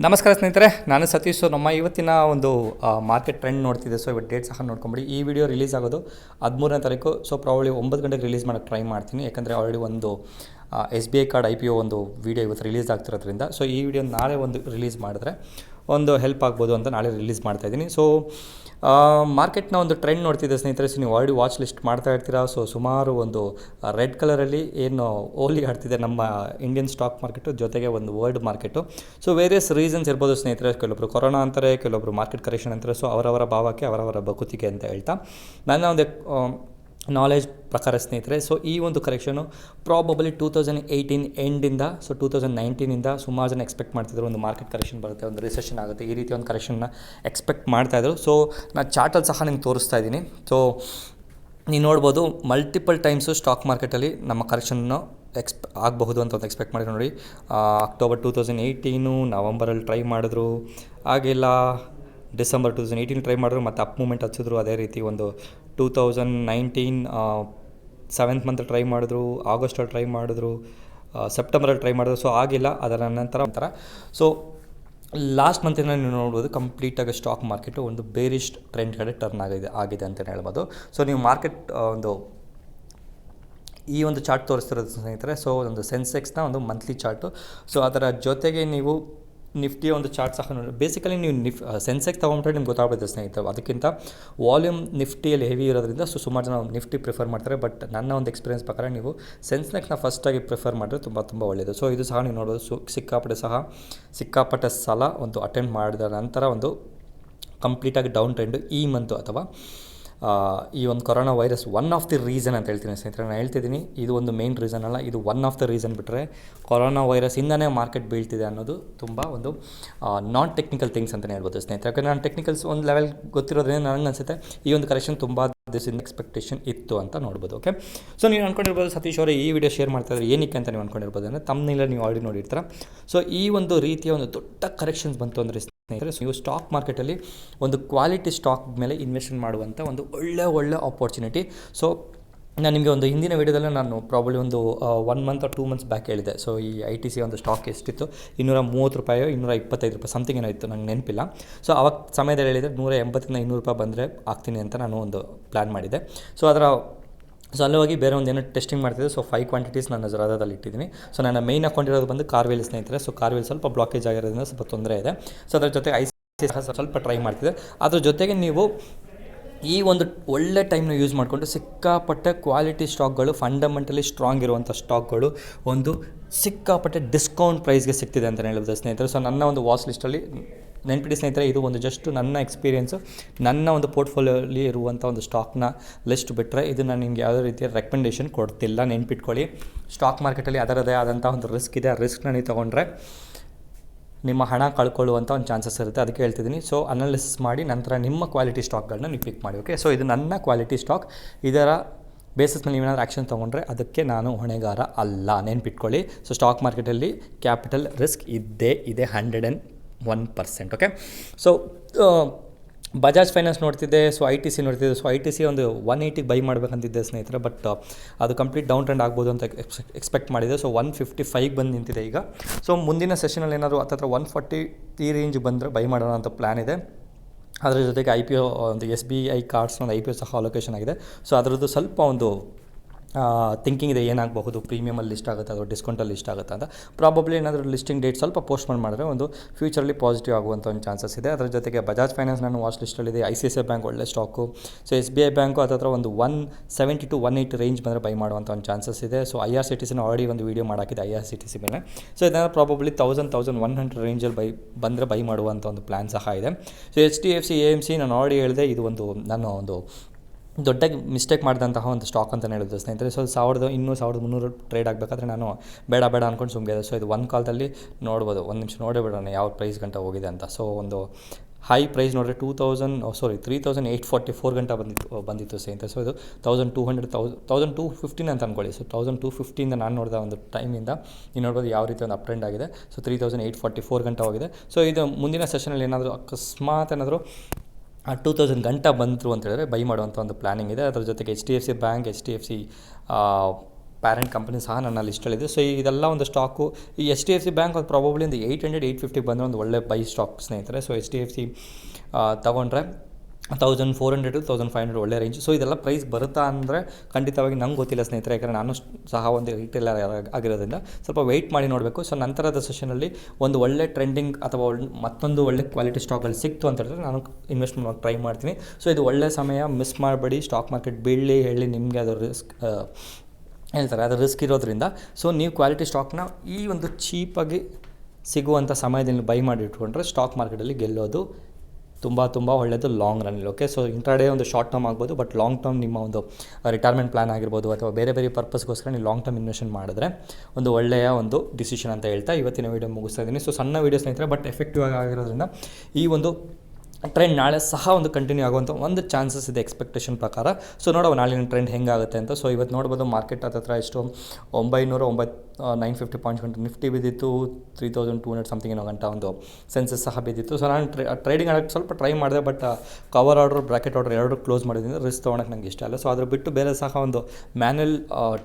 ನಮಸ್ಕಾರ ಸ್ನೇಹಿತರೆ, ನಾನು ಸತೀಶ್. ನಮ್ಮ ಇವತ್ತಿನ ಒಂದು ಮಾರ್ಕೆಟ್ ಟ್ರೆಂಡ್ ನೋಡ್ತಿದ್ದೆ. ಸೊ ಇವತ್ತು ಡೇಟ್ ಸಹ ನೋಡ್ಕೊಂಬಿಡಿ. ಈ ವಿಡಿಯೋ ರಿಲೀಸ್ ಆಗೋದು 13ನೇ ತಾರೀಕು. ಸೊ ಪ್ರಾಬಬ್ಲಿ 9 ಗಂಟೆಗೆ ರಿಲೀಸ್ ಮಾಡೋಕ್ಕೆ ಟ್ರೈ ಮಾಡ್ತೀನಿ, ಯಾಕಂದರೆ ಆಲ್ರೆಡಿ ಒಂದು SBI ಕಾರ್ಡ್ IPO ಒಂದು ವೀಡಿಯೋ ಇವತ್ತು ರಿಲೀಸ್ ಆಗ್ತಿರೋದ್ರಿಂದ. ಸೊ ಈ ವಿಡಿಯೋ ನಾಳೆ ಒಂದು ರಿಲೀಸ್ ಮಾಡಿದ್ರೆ ಒಂದು ಹೆಲ್ಪ್ ಆಗ್ಬೋದು ಅಂತ ನಾಳೆ ರಿಲೀಸ್ ಮಾಡ್ತಾಯಿದ್ದೀನಿ. ಸೊ ಮಾರ್ಕೆಟ್ನ ಒಂದು ಟ್ರೆಂಡ್ ನೋಡ್ತಿದ್ದೆ ಸ್ನೇಹಿತರೆ. ಸೊ ನೀವು ಆಲ್ರೆಡಿ ವಾಚ್ ಲಿಸ್ಟ್ ಮಾಡ್ತಾ ಇರ್ತೀರಾ. ಸೊ ಸುಮಾರು ಒಂದು ರೆಡ್ ಕಲರಲ್ಲಿ ಏನು ಓಲಿ ಆಡ್ತಿದೆ ನಮ್ಮ ಇಂಡಿಯನ್ ಸ್ಟಾಕ್ ಮಾರ್ಕೆಟು, ಜೊತೆಗೆ ಒಂದು world market. So various reasons ಇರ್ಬೋದು ಸ್ನೇಹಿತರೆ. ಕೆಲವೊಬ್ಬರು ಕೊರೋನಾ ಅಂತಾರೆ, ಕೆಲವೊಬ್ಬರು ಮಾರ್ಕೆಟ್ ಕರೆಕ್ಷನ್ ಅಂತಾರೆ. ಸೊ ಅವರವರ ಭಾವಕ್ಕೆ ಅವರವರ ಬಕುತಿಗೆ ಅಂತ ಹೇಳ್ತಾ ನನ್ನ ಒಂದು ನಾಲೆಜ್ ಪ್ರಕಾರ ಸ್ನೇಹಿತರೆ, ಸೊ ಈ ಒಂದು ಕರೆಕ್ಷನು ಪ್ರಾಬಬಲಿ 2018 ಎಂಡಿಂದ, ಸೊ 2019ಇಂದ ಸುಮಾರು ಜನ ಎಕ್ಸ್ಪೆಕ್ಟ್ ಮಾಡ್ತಿದ್ರು ಒಂದು ಮಾರ್ಕೆಟ್ ಕರೆಕ್ಷನ್ ಬರುತ್ತೆ, ಒಂದು ರಿಸೆಷನ್ ಆಗುತ್ತೆ, ಈ ರೀತಿ ಒಂದು ಕರೆಕ್ಷನ್ನ ಎಕ್ಸ್ಪೆಕ್ಟ್ ಮಾಡ್ತಾಯಿದ್ರು. ಸೊ ನಾನು ಚಾರ್ಟಲ್ಲಿ ಸಹ ನಿಮ್ಗೆ ತೋರಿಸ್ತಾ ಇದ್ದೀನಿ. ಸೊ ನೀವು ನೋಡ್ಬೋದು ಮಲ್ಟಿಪಲ್ ಟೈಮ್ಸು ಸ್ಟಾಕ್ ಮಾರ್ಕೆಟಲ್ಲಿ ನಮ್ಮ ಕರೆಕ್ಷನ್ನು ಆಗಬಹುದು ಅಂತ ಒಂದು ಎಕ್ಸ್ಪೆಕ್ಟ್ ಮಾಡಿ ನೋಡಿ. ಅಕ್ಟೋಬರ್ 2018 ನವಂಬರಲ್ಲಿ ಟ್ರೈ ಮಾಡಿದ್ರು, ಆಗಿಲ್ಲ. ಡಿಸೆಂಬರ್ 2018 ಟ್ರೈ ಮಾಡಿದ್ರು, ಮತ್ತು ಅಪ್ ಮೂಮೆಂಟ್ ಹಚ್ಚಿದ್ರು. ಅದೇ ರೀತಿ ಒಂದು 2019 7th ಮಂತ್ ಟ್ರೈ ಮಾಡಿದ್ರು, ಆಗಸ್ಟಲ್ಲಿ ಟ್ರೈ ಮಾಡಿದ್ರು, ಸೆಪ್ಟೆಂಬರಲ್ಲಿ ಟ್ರೈ ಮಾಡಿದ್ರು. ಸೊ ಆಗಿಲ್ಲ. ಅದರ ನಂತರ ಸೊ ಲಾಸ್ಟ್ ಮಂತಿನ ನೀವು ನೋಡ್ಬೋದು ಕಂಪ್ಲೀಟಾಗಿ ಸ್ಟಾಕ್ ಮಾರ್ಕೆಟು ಒಂದು ಬೇರಿಶ್ ಟ್ರೆಂಡ್ ಕಡೆ ಟರ್ನ್ ಆಗಿದೆ ಅಂತಲೇ ಹೇಳ್ಬೋದು. ಸೊ ನೀವು ಮಾರ್ಕೆಟ್ ಈ ಒಂದು ಚಾರ್ಟ್ ತೋರಿಸ್ತಿರೋದು ಸ್ನೇಹಿತರೆ. ಸೊ ಒಂದು ಸೆನ್ಸೆಕ್ಸ್ನ ಒಂದು ಮಂತ್ಲಿ ಚಾರ್ಟು. ಸೊ ಅದರ ಜೊತೆಗೆ ನೀವು ನಿಫ್ಟಿಯ ಒಂದು ಚಾರ್ಟ್ ಸಹ ನೋಡಿ. ಬೇಸಿಕಲಿ ನೀವು ಸೆನ್ಸೆಕ್ಸ್ ತೊಗೊಂಡ್ರೆ ನಿಮ್ಗೆ ಗೊತ್ತಾಗ್ಬಿಡುತ್ತೆ ಸ್ನೇಹಿತರೆ. ಅದಕ್ಕಿಂತ ವಾಲ್ಯೂಮ್ ನಿಫ್ಟಿಯಲ್ಲಿ ಹೆವಿ ಇರೋದ್ರಿಂದ ಸೊ ಸುಮಾರು ಜನ ನಿಫ್ಟಿ ಪ್ರಿಫರ್ ಮಾಡ್ತಾರೆ. ಬಟ್ ನನ್ನ ಒಂದು ಎಕ್ಸ್ಪೀರಿಯನ್ಸ್ ಪ್ರಕಾರ ನೀವು ಸೆನ್ಸೆಕ್ಸ್ನ ಫಸ್ಟಾಗಿ ಪ್ರಿಫರ್ ಮಾಡಿದ್ರೆ ತುಂಬ ಒಳ್ಳೆಯದು. ಸೊ ಇದು ಸಹ ನೀವು ನೋಡ್ಬೋದು. ಸಿಕ್ಕಾಪಟ್ಟೆ ಸಲ ಒಂದು ಅಟೆಂಡ್ ಮಾಡಿದ ನಂತರ ಒಂದು ಕಂಪ್ಲೀಟಾಗಿ ಡೌನ್ ಟ್ರೆಂಡು ಈ ಮಂತು ಅಥವಾ ಈ ಒಂದು corona virus one of the reason ಅಂತ ಹೇಳ್ತೀನಿ ಸ್ನೇಹಿತರೆ. ನಾನು ಹೇಳ್ತಿದ್ದೀನಿ, ಇದು ಒಂದು ಮೇನ್ ರೀಸನ್ ಅಲ್ಲ, ಇದು ಒನ್ ಆಫ್ ದ ರೀಸನ್. ಬಿಟ್ಟರೆ ಕೊರೋನಾ ವೈರಸ್ಸಿಂದನೇ ಮಾರ್ಕೆಟ್ ಬೀಳ್ತಿದೆ ಅನ್ನೋದು ತುಂಬ ಒಂದು ನಾನ್ ಟೆಕ್ನಿಕಲ್ ಥಿಂಗ್ಸ್ ಅಂತಲೇ ಹೇಳ್ಬೋದು ಸ್ನೇಹಿತರೆ. ಯಾಕಂದರೆ ನಾನು ಟೆಕ್ನಿಕಲ್ಸ್ ಒಂದು ಲೆವೆಲ್ ಗೊತ್ತಿರೋದ್ರಿಂದ ನನಗೆ ಅನಿಸುತ್ತೆ ಈ ಒಂದು ಕರೆಕ್ಷನ್ ತುಂಬ ದಿವಸದಿಂದ ಎಕ್ಸ್ಪೆಕ್ಟೇಷನ್ ಇತ್ತು ಅಂತ ನೋಡ್ಬೋದು. ಓಕೆ, ಸೊ ನೀವು ಅಂದ್ಕೊಂಡಿರ್ಬೋದು ಸತೀಶ್ ಅವರೇ ಈ ವಿಡಿಯೋ ಶೇರ್ ಮಾಡ್ತಾಯಿದ್ರೆ ಏನಕ್ಕೆ ಅಂತ ನೀವು ಅಂದ್ಕೊಂಡಿರ್ಬೋದು. ಅಂದರೆ ತಮ್ಮನೆಲ್ಲ ನೀವು ಆಲ್ರೆಡಿ ನೋಡಿರ್ತೀರ. ಸೊ ಈ ಒಂದು ರೀತಿಯ ಒಂದು ದೊಡ್ಡ ಕರೆಕ್ಷನ್ಸ್ ಬಂತು ಅಂದರೆ ಸ್ನೇಹಿತರೆ, ನೀವು ಸ್ಟಾಕ್ ಮಾರ್ಕೆಟಲ್ಲಿ ಒಂದು ಕ್ವಾಲಿಟಿ ಸ್ಟಾಕ್ ಮೇಲೆ ಇನ್ವೆಸ್ಟ್ಮೆಂಟ್ ಮಾಡುವಂಥ ಒಂದು ಒಳ್ಳೆ ಆಪರ್ಚುನಿಟಿ. ಸೊ ನಾನು ನಿಮಗೆ ಒಂದು ಹಿಂದಿನ ವೀಡಿಯೋದಲ್ಲೇ ನಾನು ಪ್ರಾಬಬ್ಲಿ ಒಂದು 1 ಮಂತ್ or 2 ಮಂತ್ಸ್ ಬ್ಯಾಕ್ ಹೇಳಿದೆ. ಸೊ ಈ ITC ಒಂದು ಸ್ಟಾಕ್ ಎಷ್ಟಿತ್ತು, $230 $225 ಸಮಥಿಂಗ್ ಏನೋ ಇತ್ತು, ನಂಗೆ ನೆನಪಿಲ್ಲ. ಸೊ ಅವಾಗ ಸಮಯದಲ್ಲಿ ಹೇಳಿದರೆ $180 $200 ಬಂದರೆ ಆಗ್ತೀನಿ ಅಂತ ನಾನು ಒಂದು ಪ್ಲ್ಯಾನ್ ಮಾಡಿದ್ದೆ. ಸೊ ಅಲ್ಲಿ ಹೋಗಿ ಬೇರೆ ಒಂದು ಏನೋ ಟೆಸ್ಟಿಂಗ್ ಮಾಡ್ತಿದ್ದೆ. ಸೊ 5 ಕ್ವಾಂಟಿಟೀಸ್ ನಾನು ಜರಾದಲ್ಲಿ ಇಟ್ಟಿದ್ದೀನಿ. ಸೊ ನನ್ನ ಮೈನ್ ಅಕೌಂಟ್ ಇರೋದು ಬಂದು ಕಾರ್ವೆಲ್ ಸ್ನೇಹಿತರೆ. ಸೊ ಕಾರ್ವೆಲ್ ಸ್ವಲ್ಪ ಬ್ಲಾಕೇಜ್ ಆಗಿರೋದ್ರಿಂದ ಸ್ವಲ್ಪ ತೊಂದರೆ ಇದೆ. ಸೊ ಅದ್ರ ಜೊತೆಗೆ ICICI ಸಹ ಸ್ವಲ್ಪ ಟ್ರೈ ಮಾಡ್ತಿದ್ದೆ. ಅದ್ರ ಜೊತೆಗೆ ನೀವು ಈ ಒಂದು ಒಳ್ಳೆ ಟೈಮ್ನ ಯೂಸ್ ಮಾಡಿಕೊಂಡು ಸಿಕ್ಕಾಪಟ್ಟೆ ಕ್ವಾಲಿಟಿ ಸ್ಟಾಕ್ಗಳು, ಫಂಡಮೆಂಟಲಿ ಸ್ಟ್ರಾಂಗ್ ಇರುವಂಥ ಸ್ಟಾಕ್ಗಳು ಒಂದು ಸಿಕ್ಕಾಪಟ್ಟೆ ಡಿಸ್ಕೌಂಟ್ ಪ್ರೈಸ್ಗೆ ಸಿಗ್ತಿದೆ ಅಂತಲೇ ಹೇಳ್ಬೋದು ಸ್ನೇಹಿತರೆ. ಸೊ ನನ್ನ ಒಂದು ವಾಚ್ ಲಿಸ್ಟಲ್ಲಿ ನೆನ್ಪಿಡಿ ಸ್ನೇಹಿತರೆ, ಇದು ಒಂದು ಜಸ್ಟ್ ನನ್ನ ಎಕ್ಸ್ಪೀರಿಯೆನ್ಸು, ನನ್ನ ಒಂದು ಪೋರ್ಟ್ಫೋಲಿಯೋಲಿ ಇರುವಂಥ ಒಂದು ಸ್ಟಾಕ್ನ ಲಿಸ್ಟ್ ಬಿಟ್ಟರೆ ಇದು ನಾನು ನಿಮಗೆ ಯಾವುದೇ ರೀತಿಯ ರೆಕಮೆಂಡೇಷನ್ ಕೊಡ್ತಿಲ್ಲ. ನೆನ್ಪಿಟ್ಕೊಳ್ಳಿ, ಸ್ಟಾಕ್ ಮಾರ್ಕೆಟಲ್ಲಿ ಅದರದೇ ಆದಂಥ ಒಂದು ರಿಸ್ಕ್ ಇದೆ. ಆ ರಿಸ್ಕ್ನ ನೀವು ತೊಗೊಂಡ್ರೆ ನಿಮ್ಮ ಹಣ ಕಳ್ಕೊಳ್ಳುವಂಥ ಒಂದು ಚಾನ್ಸಸ್ ಇರುತ್ತೆ. ಅದಕ್ಕೆ ಹೇಳ್ತಿದ್ದೀನಿ. ಸೊ ಅನಾಲಿಸಿಸ್ ಮಾಡಿ ನಂತರ ನಿಮ್ಮ ಕ್ವಾಲಿಟಿ ಸ್ಟಾಕ್ಗಳನ್ನ ನೀವು ಪಿಕ್ ಮಾಡಿ. ಓಕೆ, ಸೊ ಇದು ನನ್ನ ಕ್ವಾಲಿಟಿ ಸ್ಟಾಕ್. ಇದರ ಬೇಸಿಸ್ ಮೇಲೆ ನೀವೇನಾದ್ರು ಆ್ಯಕ್ಷನ್ ತೊಗೊಂಡ್ರೆ ಅದಕ್ಕೆ ನಾನು ಹೊಣೆಗಾರ ಅಲ್ಲ, ನೆನ್ಪಿಟ್ಕೊಳ್ಳಿ. ಸೊ ಸ್ಟಾಕ್ ಮಾರ್ಕೆಟಲ್ಲಿ ಕ್ಯಾಪಿಟಲ್ ರಿಸ್ಕ್ ಇದೆ 101%. ಓಕೆ, ಸೊ ಬಜಾಜ್ ಫೈನಾನ್ಸ್ ನೋಡ್ತಿದ್ದೆ. ಸೊ ITC ನೋಡ್ತಿದ್ದೆ. ಸೊ ITC ಒಂದು 180 ಬೈ ಮಾಡಬೇಕಂತಿದ್ದೆ ಸ್ನೇಹಿತರೆ. ಬಟ್ ಅದು ಕಂಪ್ಲೀಟ್ ಡೌನ್ ಟ್ರೆಂಡ್ ಆಗ್ಬೋದು ಅಂತ ಎಕ್ಸ್ಪೆಕ್ಟ್ ಮಾಡಿದೆ. ಸೊ 155 ಬಂದು ನಿಂತಿದೆ ಈಗ. ಸೊ ಮುಂದಿನ ಸೆಷನಲ್ಲಿ ಏನಾದರೂ ಹತ್ತಿರ 140 ಈ ರೇಂಜ್ ಬಂದರೆ ಬೈ ಮಾಡೋಣ ಅಂತ ಪ್ಲ್ಯಾನ್ ಇದೆ. ಅದರ ಜೊತೆಗೆ IPO ಒಂದು SBI ಕಾರ್ಡ್ಸ್ನ ಒಂದು IPO ಸಹ ಅಲೋಕೇಶನ್ ಆಗಿದೆ. ಸೊ ಅದರದ್ದು ಸ್ವಲ್ಪ ಒಂದು ಥಿಂಕಿಂಗ್ ಇದೆ, ಏನಾಗಬಹುದು, ಪ್ರೀಮಿಯಮಲ್ಲಿ ಲಿಸ್ಟ್ ಆಗುತ್ತೆ ಅಥವಾ ಡಿಸ್ಕೌಂಟಲ್ಲಿ ಲಿಸ್ಟ್ ಆಗುತ್ತೆ ಅಂತ. ಪ್ರಾಬಬ್ಲಿ ಏನಾದರೂ ಲಿಸ್ಟಿಂಗ್ ಡೇಟ್ ಸ್ವಲ್ಪ ಪೋಸ್ಟ್ಪೋನ್ ಮಾಡಿದ್ರೆ ಒಂದು ಫ್ಯೂಚರಲ್ಲಿ ಪಾಸಿಟಿವ್ ಆಗುವಂಥ ಒಂದು ಚಾನ್ಸಸ್ ಇದೆ. ಅದರ ಜೊತೆಗೆ ಬಜಾಜ್ ಫೈನಾನ್ಸ್ ನಾನು ವಾಚ್ ಲಿಸ್ಟಲ್ಲಿದೆ. ICICI ಬ್ಯಾಂಕ್ ಒಳ್ಳೆ ಸ್ಟಾಕು. ಸೊ SBI ಬ್ಯಾಂಕು ಹತ್ತಿರ ಒಂದು 170 to 180 ರೇಂಜ್ ಬಂದರೆ ಬೈ ಮಾಡುವಂಥ ಒಂದು ಚಾನ್ಸಸ್ ಇದೆ. ಸೊ IRCTCನ ಆಲ್ರೆಡಿ ಒಂದು ವೀಡಿಯೋ ಮಾಡಾಕಿದೆ IRCTC ಮೇಲೆ. ಸೊ ಇದನ್ನು ಪ್ರಾಬಬ್ಲಿ 1100 ರೇಂಜಲ್ಲಿ ಬಂದರೆ ಬೈ ಮಾಡುವಂಥ ಒಂದು ಪ್ಲ್ಯಾನ್ ಸಹ ಇದೆ. ಸೊ HDFC AMC ನಾನು ಆಲ್ರೆಡಿ ಹೇಳಿದೆ, ಇದು ನಾನು ಒಂದು ದೊಡ್ಡ ಮಿಸ್ಟೇಕ್ ಮಾಡಿದಂತಹ ಒಂದು ಸ್ಟಾಕ್ ಅಂತಲೇ ಹೇಳಿದ್ದು ಸ್ನೇಹಿತರೆ. ಸೊ 1300 ಟ್ರೇಡ್ ಆಗಬೇಕಾದ್ರೆ ನಾನು ಬೇಡ ಅಂದ್ಕೊಂಡು ಸುಮ್ಮನೆ. ಸೊ ಇದು ಒಂದು ಕಾಲದಲ್ಲಿ ನೋಡ್ಬೋದು, ಒಂದು ನಿಮಿಷ ನೋಡೇ ಬಿಡೋಣ ಯಾವ ಪ್ರೈಸ್ ಗಂಟ ಹೋಗಿದೆ ಅಂತ. ಸೊ ಒಂದು ಹೈ ಪ್ರೈಸ್ ನೋಡಿದ್ರೆ 3844 ಗಂಟ ಬಂದಿತ್ತು ಸ್ನೇಹಿತರೆ. ಸೊ ಇದು 1215 ಅಂತ ಅಂದ್ಕೊಳ್ಳಿ. ಸೊ 1215 ನಾನು ನೋಡಿದ ಒಂದು ಟೈಮಿಂದ ನೀವು ನೋಡ್ಬೋದು ಯಾವ ರೀತಿ ಒಂದು ಅಪ್ ಟ್ರೆಂಡ್ ಆಗಿದೆ. ಸೊ 3844 ಗಂಟ ಹೋಗಿದೆ. ಸೊ ಇದು ಮುಂದಿನ ಸೆಷನಲ್ಲಿ ಏನಾದರೂ ಅಕಸ್ಮಾತ್ ಏನಾದರೂ 2000 ಗಂಟ ಬಂದರು ಅಂತ ಹೇಳಿದ್ರೆ ಬೈ ಮಾಡುವಂಥ ಒಂದು ಪ್ಲ್ಯಾನಿಂಗ್ ಇದೆ. ಅದರ ಜೊತೆಗೆ HDFC bank, HDFC parent company ಸಹ ನನ್ನ ಲಿಸ್ಟಲ್ಲಿದೆ. ಸೊ ಇದೆಲ್ಲ ಒಂದು ಸ್ಟಾಕು ಈ HDFC ಬ್ಯಾಂಕ್ ಒಂದು ಪ್ರಾಬಬ್ಲಿ ಒಂದು 800-850 ಬಂದರೆ ಒಂದು ಒಳ್ಳೆ ಬೈ ಸ್ಟಾಕ್ ಸ್ನೇಹಿತರೆ. ಸೊ HDFC ತೊಗೊಂಡ್ರೆ 1400 to 1500 ಒಳ್ಳೆ ರೇಂಜ್. ಸೊ ಇದೆಲ್ಲ ಪ್ರೈಸ್ ಬರುತ್ತಾ ಅಂದರೆ ಖಂಡಿತವಾಗಿ ನಂಗೆ ಗೊತ್ತಿಲ್ಲ ಸ್ನೇಹಿತರೆ, ಯಾಕಂದರೆ ನಾನು ಸಹ ಒಂದು ರಿಟೇಲರ್ ಆಗಿರೋದ್ರಿಂದ ಸ್ವಲ್ಪ ವೆಯ್ಟ್ ಮಾಡಿ ನೋಡಬೇಕು. ಸೊ ನಂತರದ ಸೆಷನಲ್ಲಿ ಒಂದು ಒಳ್ಳೆ ಟ್ರೆಂಡಿಂಗ್ ಅಥವಾ ಮತ್ತೊಂದು ಒಳ್ಳೆ ಕ್ವಾಲಿಟಿ ಸ್ಟಾಕ್ಗಳು ಸಿಕ್ತು ಅಂತ ಹೇಳಿದ್ರೆ ನಾನು ಇನ್ವೆಸ್ಟ್ ಮಾಡೋಕ್ಕೆ ಟ್ರೈ ಮಾಡ್ತೀನಿ. ಸೊ ಇದು ಒಳ್ಳೆ ಸಮಯ, ಮಿಸ್ ಮಾಡಬೇಡಿ. ಸ್ಟಾಕ್ ಮಾರ್ಕೆಟ್ ಬೀಳಲಿ ಹೇಳಿ ನಿಮಗೆ ಅದು ರಿಸ್ಕ್ ಹೇಳ್ತಾರೆ, ಅದು ರಿಸ್ಕ್ ಇರೋದ್ರಿಂದ ಸೊ ನೀವು ಕ್ವಾಲಿಟಿ ಸ್ಟಾಕ್ನ ಈ ಒಂದು ಚೀಪಾಗಿ ಸಿಗುವಂಥ ಸಮಯದಲ್ಲಿ ಬೈ ಮಾಡಿ ಇಟ್ಕೊಂಡ್ರೆ ಸ್ಟಾಕ್ ಮಾರ್ಕೆಟಲ್ಲಿ ಗೆಲ್ಲೋದು ತುಂಬ ಒಳ್ಳೆಯದು ಲಾಂಗ್ ರನ್ನಲ್ಲಿ. ಓಕೆ, ಸೊ ಇಂಟ್ರಾಡೇ ಒಂದು ಶಾರ್ಟ್ ಟರ್ಮ್ ಆಗ್ಬೋದು, ಬಟ್ ಲಾಂಗ್ ಟರ್ಮ್ ನಿಮ್ಮ ಒಂದು ರಿಟೈರ್ಮೆಂಟ್ ಪ್ಲಾನ್ ಆಗಿರ್ಬೋದು ಅಥವಾ ಬೇರೆ ಪರ್ಪಸ್ಗೋಸ್ಕರ ನೀವು ಲಾಂಗ್ ಟರ್ಮ್ ಇನ್ವೆಸ್ಟ್ಮೆಂಟ್ ಮಾಡಿದ್ರೆ ಒಂದು ಒಳ್ಳೆಯ ಒಂದು ಡಿಸಿಷನ್ ಅಂತ ಹೇಳ್ತಾ ಇವತ್ತಿನ ವೀಡಿಯೋ ಮುಗಿಸ್ತಾ ಇದ್ದೀನಿ. ಸೊ ಸಣ್ಣ ವೀಡಿಯೋ ಸ್ನೇಹಿತರೆ, ಬಟ್ ಎಫೆಕ್ಟಿವ್ ಆಗಿರೋದ್ರಿಂದ ಈ ಒಂದು ಟ್ರೆಂಡ್ ನಾಳೆ ಸಹ ಒಂದು ಕಂಟಿನ್ಯೂ ಆಗುವಂಥ ಒಂದು ಚಾನ್ಸಸ್ ಇದೆ ಎಕ್ಸ್ಪೆಕ್ಟೇಷನ್ ಪ್ರಕಾರ. ಸೊ ನೋಡುವ ನಾಳಿನ ಟ್ರೆಂಡ್ ಹೆಂಗಾಗುತ್ತೆ ಅಂತ. ಸೊ ಇವತ್ತು ನೋಡ್ಬೋದು ಮಾರ್ಕೆಟ್ ಹತ್ರ ಎಷ್ಟು 950 ಪಾಯಿಂಟ್ಸ್ ಗಂಟೆ ನಿಫ್ಟಿ ಬಿದ್ದಿತ್ತು, 3200 ಸಮಥಿಂಗ್ ಏನೋ ಗಂಟ ಒಂದು ಸೆನ್ಸಸ್ ಸಹ ಬಿದ್ದಿತ್ತು. ಸೊ ನಾನು ಟ್ರೇಡಿಂಗ್ ಆಡೋಕ್ಕೆ ಸ್ವಲ್ಪ ಟ್ರೈ ಮಾಡಿದೆ, but cover order bracket order ಎರಡು ಕ್ಲೋಸ್ ಮಾಡೋದ್ರಿಂದ ರಿಸ್ಕ್ ತೊಗೊಳಕ್ಕೆ ನನಗೆ ಇಷ್ಟ ಅಲ್ಲ. ಸೊ ಅದ್ರ ಬಿಟ್ಟು ಬೇರೆ ಸಹ ಒಂದು ಮ್ಯಾನ್ಯಲ್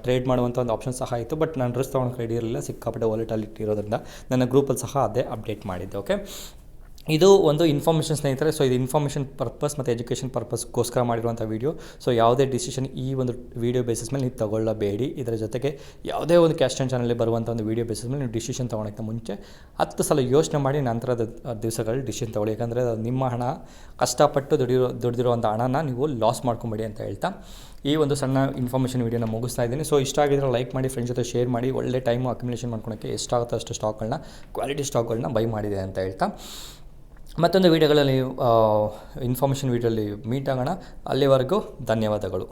ಟ್ರೇಡ್ ಮಾಡುವಂಥ ಒಂದು ಆಪ್ಷನ್ ಸಹ ಇತ್ತು, ಬಟ್ ನಾನು ರಿಸ್ಕ್ ತೊಗೊಳಕ್ಕೆ ರೆಡಿ ಇರಲಿಲ್ಲ. ಸಿಕ್ಕಾಪಟ್ಟೆ ವಾಲಿಟಾಲಿಟಿ ಇರೋದ್ರಿಂದ ನನ್ನ ಗ್ರೂಪಲ್ಲಿ ಸಹ ಅದೇ ಅಪ್ಡೇಟ್ ಮಾಡಿದ್ದೆ. ಓಕೆ, ಇದು ಒಂದು ಇನ್ಫಾರ್ಮೇಷನ್ ಸ್ನೇಹಿತರೆ. ಸೊ ಇದು ಇನ್ಫಾರ್ಮೇಷನ್ ಪರ್ಪಸ್ ಮತ್ತು ಎಜುಕೇಷನ್ ಪರ್ಪಸ್ಗೋಸ್ಕರ ಮಾಡಿರುವಂಥ ವೀಡಿಯೋ. ಸೊ ಯಾವುದೇ ಡಿಸಿಷನ್ ಈ ಒಂದು ವೀಡಿಯೋ ಬೇಸಿಸ್ ಮೇಲೆ ನೀವು ತೊಗೊಳ್ಳಬೇಡಿ. ಇದರ ಜೊತೆಗೆ ಯಾವುದೇ ಒಂದು ಕ್ಯಾಶ್ ಆ್ಯಂಡ್ ಚಾನಲಲ್ಲಿ ಬರುವಂಥ ಒಂದು ವೀಡಿಯೋ ಬೇಸಿಸ್ ಮೇಲೆ ನೀವು ಡಿಸಿಷನ್ ತೊಗೊಳೋಕ್ಕೆ ಮುಂಚೆ 10 ಸಲ ಯೋಚನೆ ಮಾಡಿ ನಂತರದ ದಿವಸಗಳಲ್ಲಿ ಡಿಸಿಷನ್ ತೊಗೊಳ್ಳಿ. ಯಾಕಂದರೆ ನಿಮ್ಮ ಹಣ ಕಷ್ಟಪಟ್ಟು ದುಡಿದಿರುವಂಥ ಹಣನ ನೀವು ಲಾಸ್ ಮಾಡ್ಕೊಂಬೇಡಿ ಅಂತ ಹೇಳ್ತಾ ಈ ಒಂದು ಸಣ್ಣ ಇನ್ಫಾರ್ಮೇಷನ್ ವೀಡಿಯೋನ ಮುಗಿಸ್ತಾ ಇದ್ದೀನಿ. ಸೊ ಇಷ್ಟ ಆಗಿದ್ರೆ ಲೈಕ್ ಮಾಡಿ, ಫ್ರೆಂಡ್ಸ್ ಜೊತೆ ಶೇರ್ ಮಾಡಿ. ಒಳ್ಳೆ ಟೈಮು ಅಕ್ಯುಮುಲೇಷನ್ ಮಾಡ್ಕೊಳಕ್ಕೆ ಎಷ್ಟಾಗುತ್ತೋ ಅಷ್ಟು ಸ್ಟಾಕ್ಗಳನ್ನ, ಕ್ವಾಲಿಟಿ ಸ್ಟಾಕ್ಗಳನ್ನ ಬೈ ಮಾಡಿದೆ ಅಂತ ಹೇಳ್ತಾ ಮತ್ತೊಂದು ವೀಡಿಯೋಗಳಲ್ಲಿ ಇನ್ಫಾರ್ಮೇಷನ್ ವೀಡಿಯೋಲಿ ಮೀಟ್ ಆಗೋಣ. ಅಲ್ಲಿವರೆಗೂ ಧನ್ಯವಾದಗಳು.